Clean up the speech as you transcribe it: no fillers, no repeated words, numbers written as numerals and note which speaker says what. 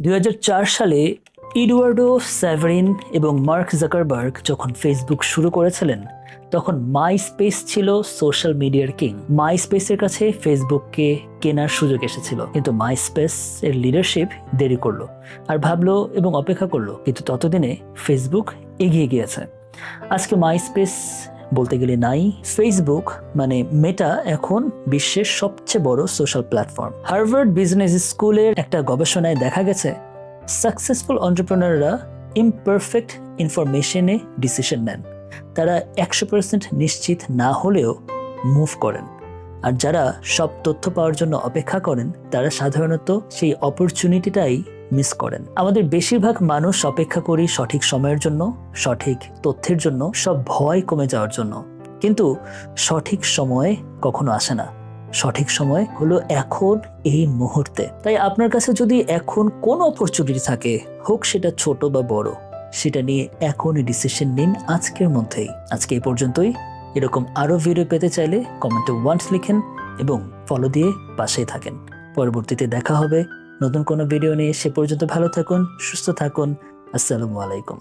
Speaker 1: 2004 সালে এডুয়ার্ডো স্যাভারিন এবং mark Zuckerberg যখন ফেসবুক শুরু করেছিলেন তখন মাইস্পেস ছিল সোশ্যাল মিডিয়ার কিং। মাইস্পেসের কাছে ফেসবুককে কেনার সুযোগ এসেছিল, কিন্তু মাইস্পেস এর লিডারশিপ দেরি করলো আর ভাবলো এবং অপেক্ষা করলো, কিন্তু ততদিনে ফেসবুক এগিয়ে গিয়েছে। আজকে মাইস্পেস বলতে গেলে নাই। ফেসবুক মানে মেটা এখন বিশ্বের সবচেয়ে বড় সোশ্যাল প্ল্যাটফর্ম। হার্ভার্ড বিজনেস স্কুলের একটা গবেষণায় দেখা গেছে সাকসেসফুল এন্টারপ্রেনাররা ইমপারফেক্ট ইনফরমেশনে ডিসিশন নেন। তারা 100% নিশ্চিত না হলেও মুভ করেন, আর যারা সব তথ্য পাওয়ার জন্য অপেক্ষা করেন তারা সাধারণত সেই অপরচুনিটিটাই মিস করেন। আমাদের বেশিরভাগ মানুষ অপেক্ষা করি সঠিক সময়ের জন্য, সঠিক তথ্যের জন্য, সব ভয় কমে যাওয়ার জন্য, কিন্তু সঠিক সময় কখনো আসে না। সঠিক সময় হলো এখন, এই মুহূর্তে। তাই আপনার কাছে যদি এখন কোনো অপরচুনিটি থাকে, হোক সেটা ছোট বা বড়, সেটা নিয়ে এখনই ডিসিশন নিন, আজকের মধ্যেই। আজকে এই পর্যন্তই। এরকম আরো ভিডিও পেতে চাইলে কমেন্টে ওয়ান্স লিখেন এবং ফলো দিয়ে পাশেই থাকেন। পরবর্তীতে দেখা হবে নতুন কোনো ভিডিও নিয়ে। সে পর্যন্ত ভালো থাকুন, সুস্থ থাকুন। আসসালামু আলাইকুম।